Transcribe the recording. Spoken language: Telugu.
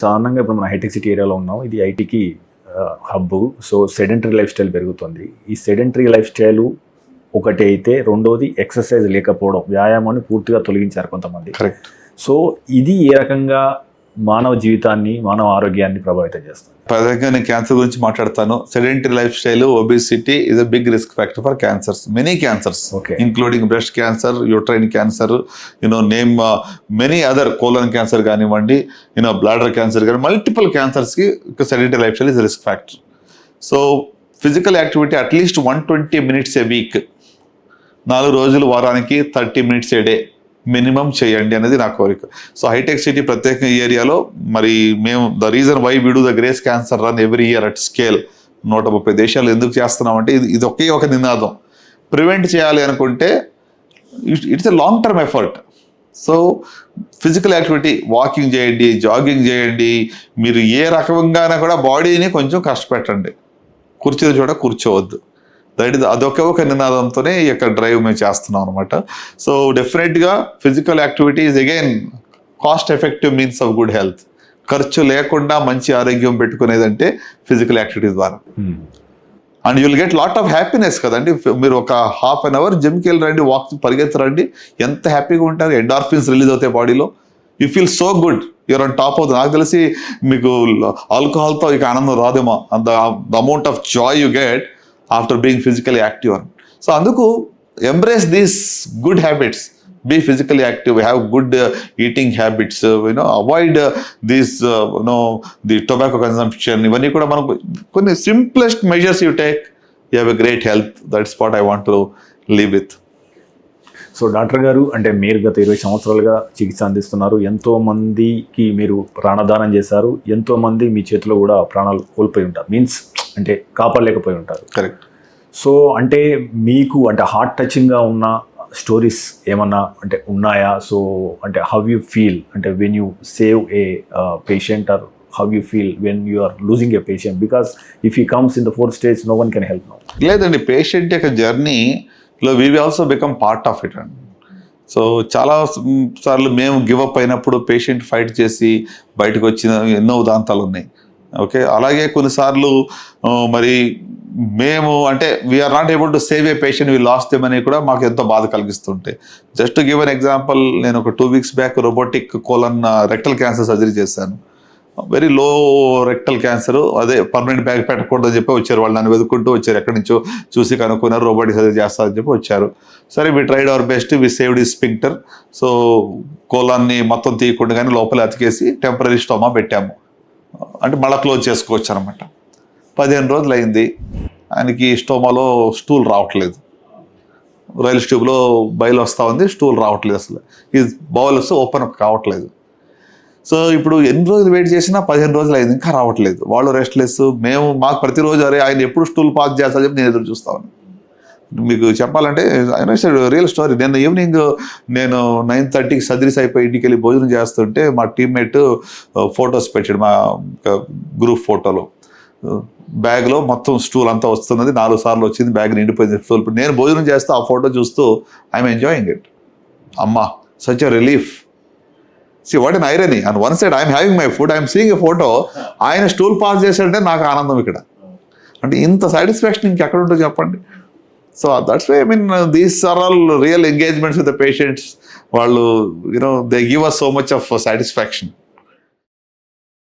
సాధారణంగా ఇప్పుడు మనం హైటెక్ సిటీ ఏరియాలో ఉన్నాం. ఇది ఐటీకి hub. So sedentary lifestyle పెరుగుతుంది. ఈ సెడెంటరీ లైఫ్ స్టైల్ ఒకటి అయితే, రెండోది ఎక్సర్సైజ్ లేకపోవడం, వ్యాయామాన్ని పూర్తిగా తొలగించారు కొంతమంది. కరెక్ట్. సో ఇది ఏ రకంగా మానవ జీవితాన్ని, మానవ ఆరోగ్యాన్ని ప్రభావితం చేస్తుంది? ప్రధానంగా నేను క్యాన్సర్ గురించి మాట్లాడతాను. Sedentary lifestyle, obesity is a big risk factor for cancers, many cancers, including breast cancer, uterine cancer, name many other, colon cancer కానివ్వండి, బ్లాడర్ క్యాన్సర్ కానీ, మల్టిపుల్ క్యాన్సర్స్కి sedentary lifestyle is risk factor. So physical activity at least 120 minutes a week, 4 రోజులు వారానికి 30 minutes a day మినిమం చేయండి అనేది నా కోరిక. సో హైటెక్ సిటీ ప్రత్యేక ఏరియాలో మరి మేము the reason why we do the Grace cancer run every year at scale 130 దేశాలు ఎందుకు చేస్తున్నామంటే ఇది ఒకే ఒక నినాదం. ప్రివెంట్ చేయాలి అనుకుంటే it's a long term effort. So physical activity, walking చేయండి, జాగింగ్ చేయండి, మీరు ఏ రకంగానే కూడా బాడీని కొంచెం కష్టపెట్టండి. కూర్చుని చోట కూర్చోవద్దు. అదొకే ఒక నినాదంతోనే ఈ యొక్క డ్రైవ్ మేము చేస్తున్నాం అనమాట. సో డెఫినెట్గా physical activity is again cost effective means of good health. ఖర్చు లేకుండా మంచి ఆరోగ్యం పెట్టుకునేదంటే ఫిజికల్ యాక్టివిటీ ద్వారా. And you'll get lot of happiness కదండి. మీరు ఒక ½ an hour జిమ్కి వెళ్ళి రండి, వాక్ పరిగెత్తరండి, ఎంత హ్యాపీగా ఉంటారు. ఎండార్ఫిన్స్ రిలీజ్ అవుతాయి బాడీలో. You feel so good, you're on top అవుతుంది. నాకు తెలిసి మీకు ఆల్కహాల్తో ఇక ఆనందం రాదేమో, the amount of Joy you get after being physically active. So అందుకు embrace these good habits, be physically active, have good eating habits, avoid these the tobacco consumption. ఇవన్నీ కూడా మనకు కొన్ని simplest measures you take, you have a great health. That's what I want to live with. So doctor గారు, అంటే మీరు గత 20 సంవత్సరాలుగా చికిత్స అందిస్తున్నారు. ఎంతో మందికి మీరు ప్రాణదానం చేశారు. ఎంతో మంది మీ చేతిలో కూడా ప్రాణాలు కోల్పోయి ఉంటారు, మీన్స్ అంటే కాపాడలేకపోయి ఉంటారు. కరెక్ట్. సో అంటే మీకు అంటే హార్ట్ టచింగ్గా ఉన్న స్టోరీస్ ఏమన్నా అంటే ఉన్నాయా? సో అంటే హౌ యూ ఫీల్ అంటే when you save a patient, or how you feel when you are losing a patient? Because if he comes in the 4th stage, no one can help now. లేదండి, పేషెంట్ యొక్క జర్నీలో we also become part of it అండి. సో చాలా సార్లు మేము గివప్ అయినప్పుడు పేషెంట్ ఫైట్ చేసి బయటకు వచ్చిన ఎన్నో ఉదాంతాలు ఉన్నాయి. ఓకే, అలాగే కొన్నిసార్లు మరి మేము అంటే we're not able to save a patient, we lost them అని కూడా మాకు ఎంతో బాధ కలిగిస్తుంటాయి. Just to give an example, నేను ఒక 2 weeks back robotic colon rectal cancer surgery చేశాను. వెరీ లో రెక్టల్ క్యాన్సర్, అదే పర్మనెంట్ బ్యాగ్ పెట్టకూడదని చెప్పి వచ్చారు. వాళ్ళు నన్ను వెతుక్కుంటూ వచ్చారు, ఎక్కడి నుంచో చూసి కనుక్కున్నారు, రోబోటిక్ సర్జరీ చేస్తారని చెప్పి వచ్చారు. సరే, we tried our best, we saved ఈ స్పింక్టర్. సో కోలాన్ని మొత్తం తీయకుండా కానీ లోపల అతికేసి టెంపరీ స్టోమా పెట్టాము. అంటే మళ్ళీ క్లోజ్ చేసుకోవచ్చు అనమాట. 15 రోజులు అయింది, ఆయనకి స్టోమాలో స్టూల్ రావట్లేదు. రైల్ ట్యూబ్లో బయలు వస్తూ ఉంది, స్టూల్ రావట్లేదు, అసలు ఈ బౌల్స్ ఓపెన్ కావట్లేదు. సో ఇప్పుడు ఎన్ని రోజులు వెయిట్ చేసినా 15 రోజులు అయింది, ఇంకా రావట్లేదు. వాళ్ళు రెస్ట్లెస్, మాకు ప్రతిరోజు అరే ఆయన ఎప్పుడు స్టూల్ పాస్ చేస్తా చెప్పి నేను ఎదురు చూస్తాను. మీకు చెప్పాలంటే రియల్ స్టోరీ. నిన్న ఈవినింగ్ నేను 9:30కి సర్జరీస్ అయిపోయి ఇంటికి వెళ్ళి భోజనం చేస్తుంటే మా టీమ్మేట్ ఫొటోస్ పెట్టాడు, మా గ్రూప్ ఫోటోలో. బ్యాగ్లో మొత్తం స్టూల్ అంతా వస్తున్నది, 4 సార్లు వచ్చింది, బ్యాగ్ నిండిపోయింది స్టూల్. నేను భోజనం చేస్తూ ఆ ఫోటో చూస్తూ ఐఎమ్ ఎంజాయింగ్ ఇట్. అమ్మా, such a relief. See what an irony. On one side I am having my food, I am seeing a photo, ఆయన స్టూల్ పాస్ చేశాడంటే నాకు ఆనందం ఇక్కడ. అంటే ఇంత సాటిస్ఫాక్షన్ ఇంకెక్కడ ఉంటుందో చెప్పండి. So that's why these are all real engagements with the patients. వాళ్ళు they give us so much of satisfaction.